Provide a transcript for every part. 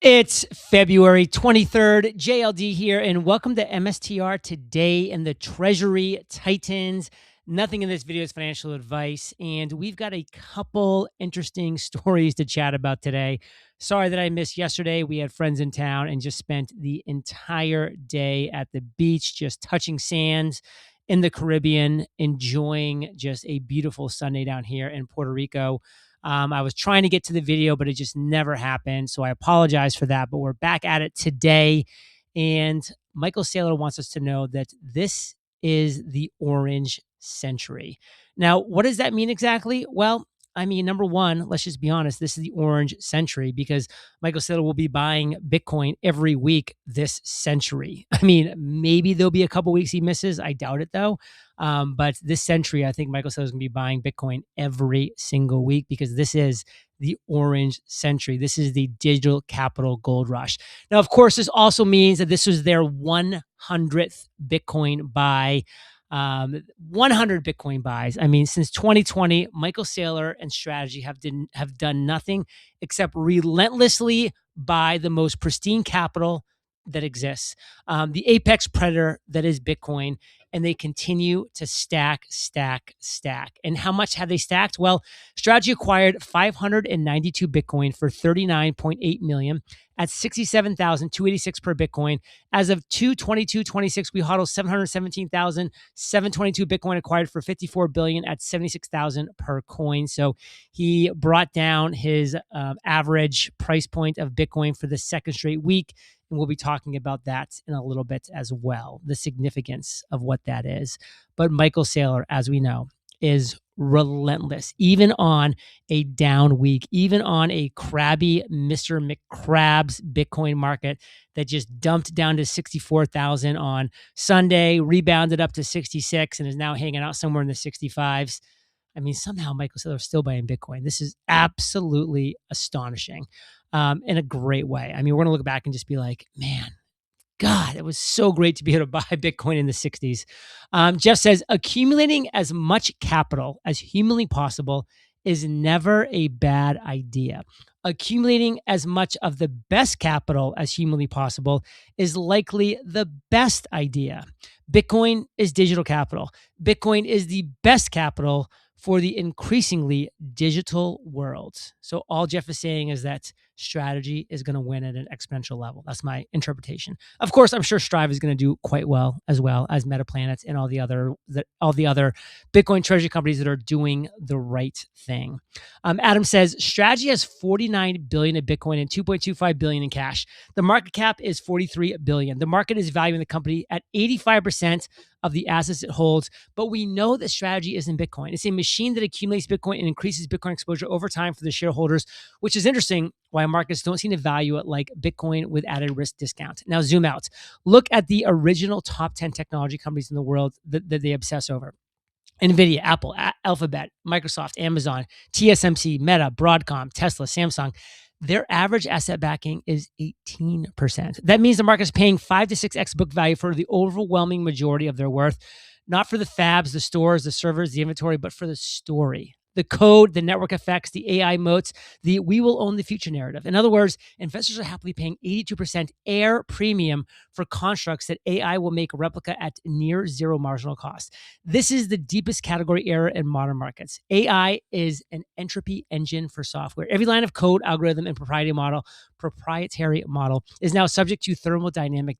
It's February 23rd, JLD here, and welcome to MSTR Today and the Treasury Titans. Nothing in this video is financial advice, and we've got a couple interesting stories to chat about today. Sorry that I missed yesterday. We had friends in town and just spent the entire day at the beach, just touching sands in the Caribbean, enjoying just a beautiful Sunday down here in Puerto Rico. I was trying to get to the video, but it just never happened. So I apologize for that. But we're back at it today. And Michael Saylor wants us to know that this is the orange century. Now, what does that mean exactly? Well, I mean, number one, let's just be honest. This is the orange century because Michael Saylor will be buying Bitcoin every week this century. I mean, maybe there'll be a couple weeks he misses. I doubt it, though. But this century, I think Michael Saylor is going to be buying Bitcoin every single week because this is the orange century. This is the digital capital gold rush. Now, of course, this also means that this was their 100th Bitcoin buy. 100 Bitcoin buys. I mean, since 2020, Michael Saylor and Strategy have done nothing except relentlessly buy the most pristine capital that exists, the apex predator that is Bitcoin, and they continue to stack. And how much have they stacked? Well, Strategy acquired 592 Bitcoin for $39.8 million at 67,286 per Bitcoin. As of 2/22/26, we hodled 717,722 Bitcoin acquired for $54 billion at 76,000 per coin. So he brought down his average price point of Bitcoin for the second straight week. And we'll be talking about that in a little bit as well, the significance of what that is. But Michael Saylor, as we know, is relentless, even on a down week, even on a crabby Mr. McCrab's Bitcoin market that just dumped down to 64,000 on Sunday, rebounded up to 66, and is now hanging out somewhere in the 65s. I mean, somehow Michael Saylor is still buying Bitcoin. This is absolutely astonishing in a great way. I mean, we're going to look back and just be like, man, God, it was so great to be able to buy Bitcoin in the 60s. Jeff says, accumulating as much capital as humanly possible is never a bad idea. Accumulating as much of the best capital as humanly possible is likely the best idea. Bitcoin is digital capital. Bitcoin is the best capital for the increasingly digital world. So all Jeff is saying is that Strategy is going to win at an exponential level. That's my interpretation. Of course, I'm sure Strive is going to do quite well as MetaPlanet and all the other Bitcoin treasury companies that are doing the right thing. Adam says Strategy has 49 billion in Bitcoin and 2.25 billion in cash. The market cap is 43 billion. The market is valuing the company at 85% of the assets it holds, but we know that Strategy isn't Bitcoin. It's a machine that accumulates Bitcoin and increases Bitcoin exposure over time for the shareholders, which is interesting why markets don't seem to value it like Bitcoin with added risk discount. Now zoom out. Look at the original top 10 technology companies in the world that they obsess over. NVIDIA, Apple, Alphabet, Microsoft, Amazon, TSMC, Meta, Broadcom, Tesla, Samsung. Their average asset backing is 18%. That means the market is paying 5 to 6x book value for the overwhelming majority of their worth, not for the fabs, the stores, the servers, the inventory, but for the story. The code, the network effects, the AI moats, the we will own the future narrative. In other words, investors are happily paying 82% air premium for constructs that AI will make replica at near zero marginal cost. This is the deepest category error in modern markets. AI is an entropy engine for software. Every line of code, algorithm, and proprietary model is now subject to thermodynamic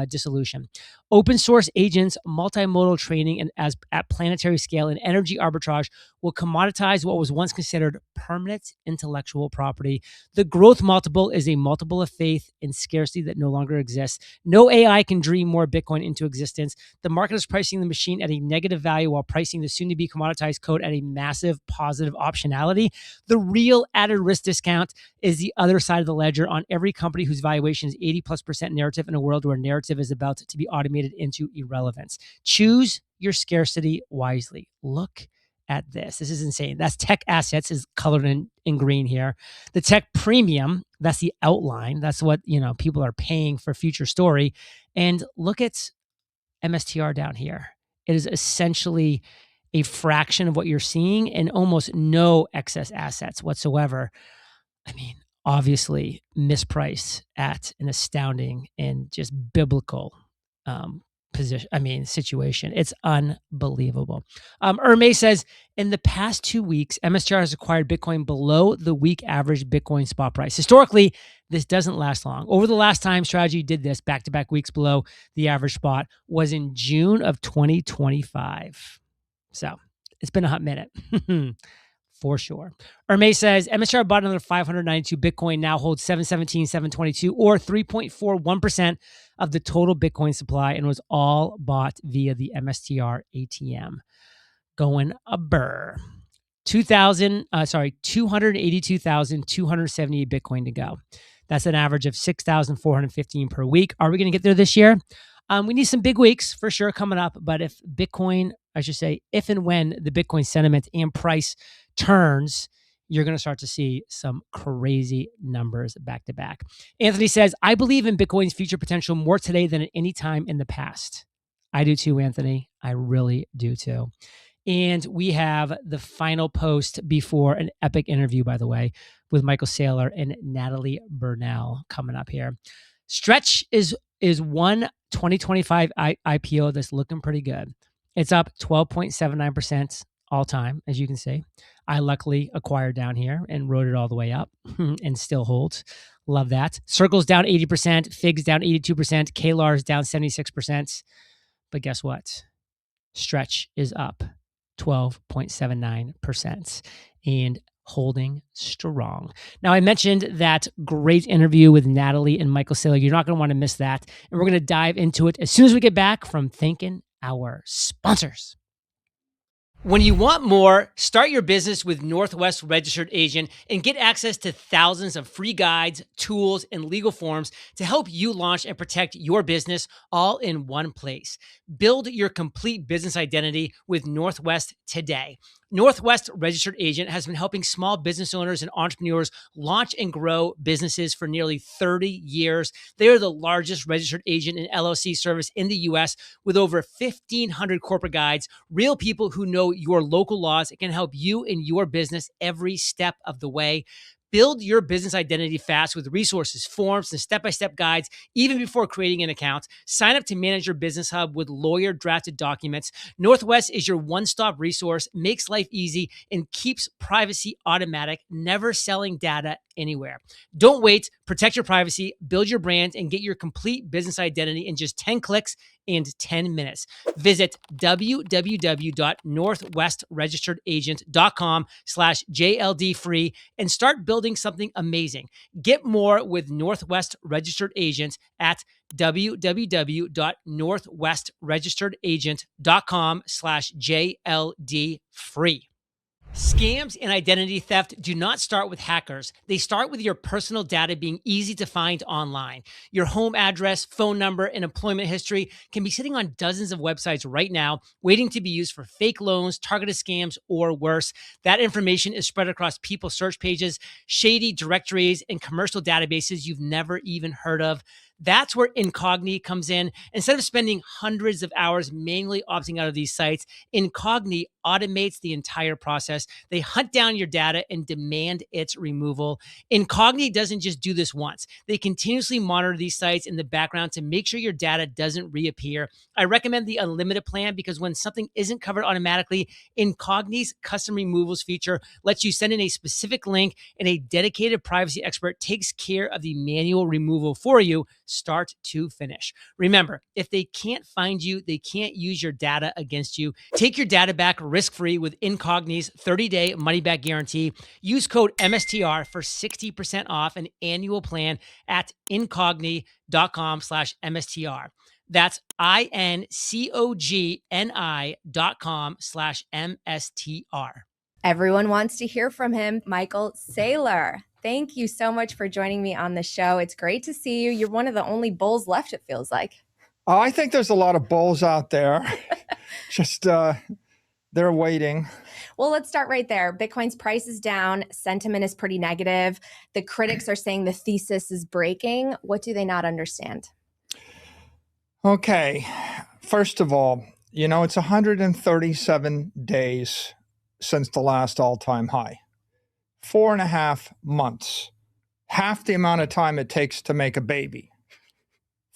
dissolution. Open source agents, multimodal training, and at planetary scale and energy arbitrage will commoditize what was once considered permanent intellectual property. The growth multiple is a multiple of faith and scarcity that no longer exists. No AI can dream more Bitcoin into existence. The market is pricing the machine at a negative value while pricing the soon-to-be commoditized code at a massive positive optionality. The real added risk discount is the other side of the ledger on every company whose valuation is 80+% narrative in a world where narrative is about to be automated into irrelevance. Choose your scarcity wisely. Look at this. This is insane. That's tech assets is colored in green here. The tech premium, that's the outline. That's what, people are paying for future story. And look at MSTR down here. It is essentially a fraction of what you're seeing and almost no excess assets whatsoever. I mean, obviously mispriced at an astounding and just biblical situation. It's unbelievable. Hermé says, in the past 2 weeks, MSTR has acquired Bitcoin below the week average Bitcoin spot price. Historically, this doesn't last long. Over the last time Strategy did this, back-to-back weeks below the average spot, was in June of 2025. So it's been a hot minute. For sure. Hermé says, MSTR bought another 592 Bitcoin, now holds 717, 722, or 3.41% of the total Bitcoin supply, and was all bought via the MSTR ATM. Going a burr. 282,278 Bitcoin to go. That's an average of 6,415 per week. Are we going to get there this year? We need some big weeks for sure coming up, but if and when the Bitcoin sentiment and price turns, you're going to start to see some crazy numbers back to back. Anthony says, I believe in Bitcoin's future potential more today than at any time in the past. I do too, Anthony. I really do too. And we have the final post before an epic interview, by the way, with Michael Saylor and Natalie Burnell coming up here. Stretch is one 2025 IPO that's looking pretty good. It's up 12.79% all time, as you can see. I luckily acquired down here and rode it all the way up and still holds. Love that. Circle's down 80%, Fig's down 82%, KLAR's down 76%. But guess what? Stretch is up 12.79% and holding strong. Now, I mentioned that great interview with Natalie and Michael Saylor. You're not going to want to miss that. And we're going to dive into it as soon as we get back from thanking our sponsors. When you want more, start your business with Northwest Registered Agent and get access to thousands of free guides, tools, and legal forms to help you launch and protect your business all in one place. Build your complete business identity with Northwest today. Northwest Registered Agent has been helping small business owners and entrepreneurs launch and grow businesses for nearly 30 years. They are the largest registered agent and LLC service in the U.S. with over 1,500 corporate guides, real people who know your local laws and can help you and your business every step of the way. Build your business identity fast with resources, forms, and step-by-step guides, even before creating an account. Sign up to manage your business hub with lawyer-drafted documents. Northwest is your one-stop resource, makes life easy, and keeps privacy automatic, never selling data anywhere. Don't wait. Protect your privacy, build your brand, and get your complete business identity in just 10 clicks and 10 minutes. Visit www.northwestregisteredagent.com/JLD-free and start building something amazing. Get more with Northwest Registered Agent at www.northwestregisteredagent.com/JLD-free. Scams and identity theft do not start with hackers. They start with your personal data being easy to find online. Your home address, phone number, and employment history can be sitting on dozens of websites right now, waiting to be used for fake loans, targeted scams, or worse. That information is spread across people's search pages, shady directories, and commercial databases you've never even heard of. That's where Incogni comes in. Instead of spending hundreds of hours manually opting out of these sites, Incogni automates the entire process. They hunt down your data and demand its removal. Incogni doesn't just do this once. They continuously monitor these sites in the background to make sure your data doesn't reappear. I recommend the unlimited plan because when something isn't covered automatically, Incogni's custom removals feature lets you send in a specific link and a dedicated privacy expert takes care of the manual removal for you, start to finish. Remember, if they can't find you, they can't use your data against you. Take your data back risk-free with Incogni's 30-day money-back guarantee. Use code MSTR for 60% off an annual plan at incogni.com/MSTR. That's INCOGNI.com/MSTR. Everyone wants to hear from him, Michael Saylor. Thank you so much for joining me on the show. It's great to see you. You're one of the only bulls left, it feels like. I think there's a lot of bulls out there. Just they're waiting. Well, let's start right there. Bitcoin's price is down. Sentiment is pretty negative. The critics are saying the thesis is breaking. What do they not understand? Okay. First of all, it's 137 days since the last all-time high. 4.5 months half the amount of time it takes to make a baby,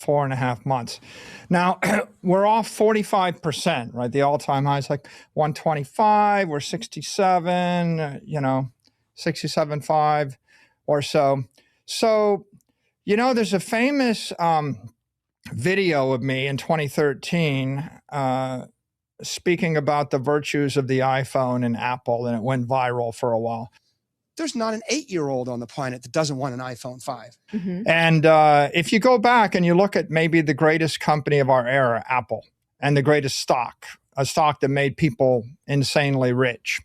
4.5 months. Now, we're off 45%, right? The all-time high is like 125, we're 67, 67.5 or so. So, there's a famous video of me in 2013 speaking about the virtues of the iPhone and Apple, and it went viral for a while. There's not an 8-year-old on the planet that doesn't want an iPhone 5. Mm-hmm. And if you go back and you look at maybe the greatest company of our era, Apple, and the greatest stock, a stock that made people insanely rich.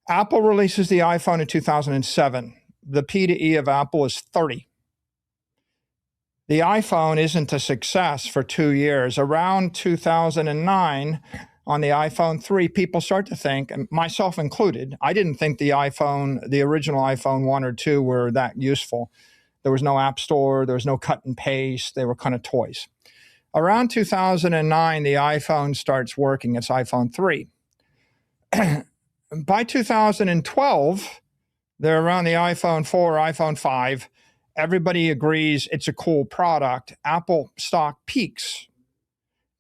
Apple releases the iPhone in 2007. The P to E of Apple is 30. The iPhone isn't a success for 2 years. Around 2009, on the iPhone 3, people start to think, and myself included, I didn't think the original iPhone 1 or 2 were that useful. There was no app store, there was no cut and paste, they were kind of toys. Around 2009, the iPhone starts working, it's iPhone 3. By 2012, they're around the iPhone 4, iPhone 5. Everybody agrees it's a cool product. Apple stock peaks,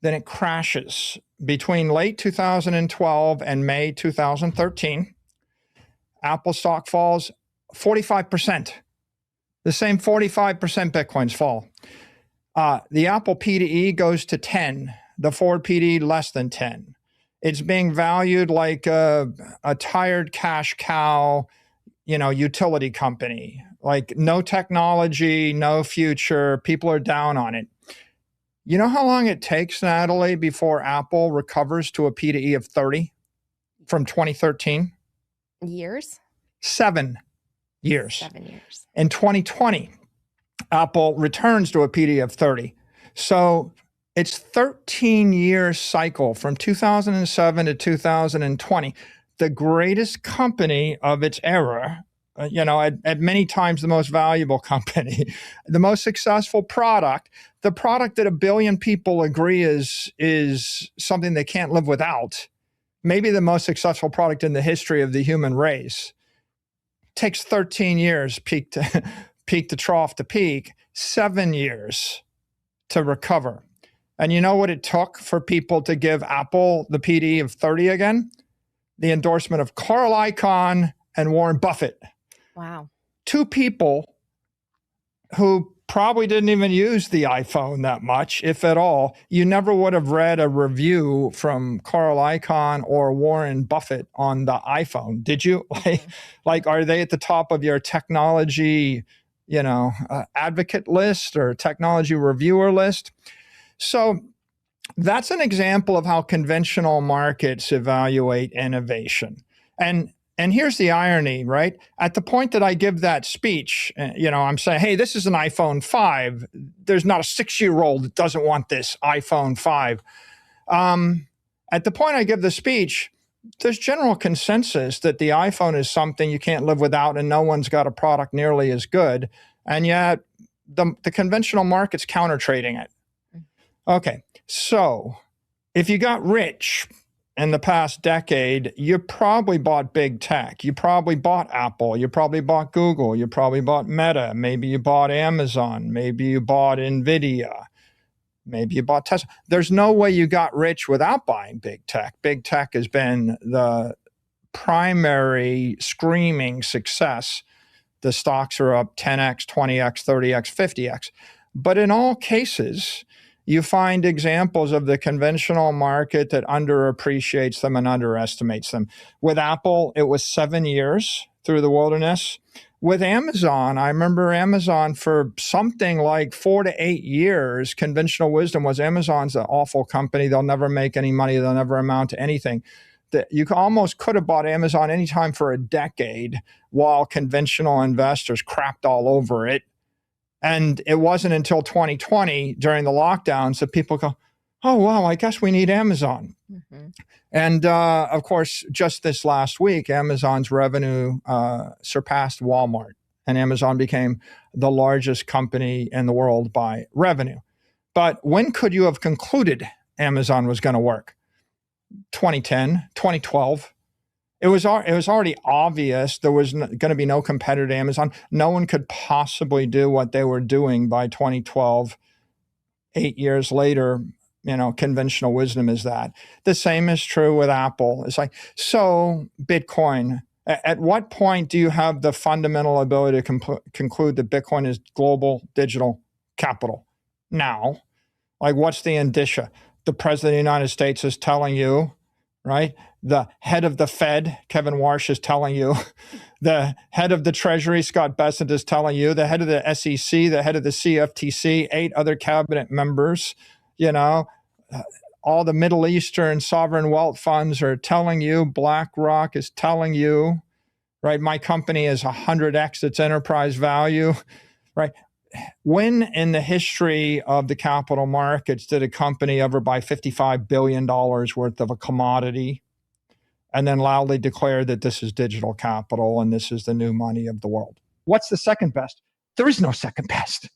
then it crashes. Between late 2012 and May 2013, Apple stock falls 45%. The same 45% Bitcoins fall. The Apple P to E goes to 10. The Ford P to E less than 10. It's being valued like a tired cash cow, utility company. Like no technology, no future. People are down on it. You know how long it takes, Natalie, before Apple recovers to a P to E of 30 from 2013? Years? 7 years. 7 years. In 2020, Apple returns to a P to E of 30. So it's 13-year cycle from 2007 to 2020. The greatest company of its era, at many times the most valuable company, the most successful product, the product that 1 billion people agree is something they can't live without, maybe the most successful product in the history of the human race, takes 13 years peak to trough to peak, 7 years to recover. And you know what it took for people to give Apple the P to E of 30 again? The endorsement of Carl Icahn and Warren Buffett. Wow. 2 people who probably didn't even use the iPhone that much, if at all. You never would have read a review from Carl Icahn or Warren Buffett on the iPhone, did you? Like, are they at the top of your technology, advocate list or technology reviewer list? So that's an example of how conventional markets evaluate innovation. And here's the irony, right? At the point that I give that speech, I'm saying, hey, this is an iPhone 5. There's not a 6-year-old that doesn't want this iPhone 5. At the point I give the speech, there's general consensus that the iPhone is something you can't live without, and no one's got a product nearly as good. And yet the conventional market's counter-trading it. Okay, so if you got rich in the past decade, you probably bought big tech. You probably bought Apple. You probably bought Google. You probably bought Meta. Maybe you bought Amazon. Maybe you bought NVIDIA. Maybe you bought Tesla. There's no way you got rich without buying big tech. Big tech has been the primary screaming success. The stocks are up 10x, 20x, 30x, 50x. But in all cases, you find examples of the conventional market that underappreciates them and underestimates them. With Apple, it was 7 years through the wilderness. With Amazon, I remember Amazon for something like 4 to 8 years, conventional wisdom was Amazon's an awful company. They'll never make any money. They'll never amount to anything. That you almost could have bought Amazon anytime for a decade while conventional investors crapped all over it. And it wasn't until 2020 during the lockdowns that people go, oh, wow, I guess we need Amazon. Mm-hmm. And of course, just this last week, Amazon's revenue surpassed Walmart, and Amazon became the largest company in the world by revenue. But when could you have concluded Amazon was going to work? 2010, 2012. It was already obvious there was going to be no competitor to Amazon. No one could possibly do what they were doing by 2012. 8 years later, conventional wisdom is that. The same is true with Apple. It's like, so Bitcoin, at what point do you have the fundamental ability to conclude that Bitcoin is global digital capital? Now, like, what's the indicia? The president of the United States is telling you, right? The head of the Fed, Kevin Warsh, is telling you. The head of the Treasury, Scott Bessent, is telling you. The head of the SEC, the head of the CFTC, 8 other cabinet members, all the Middle Eastern sovereign wealth funds are telling you. BlackRock is telling you, right? My company is 100x its enterprise value, right? When in the history of the capital markets did a company ever buy $55 billion worth of a commodity and then loudly declare that this is digital capital and this is the new money of the world? What's the second best? There is no second best.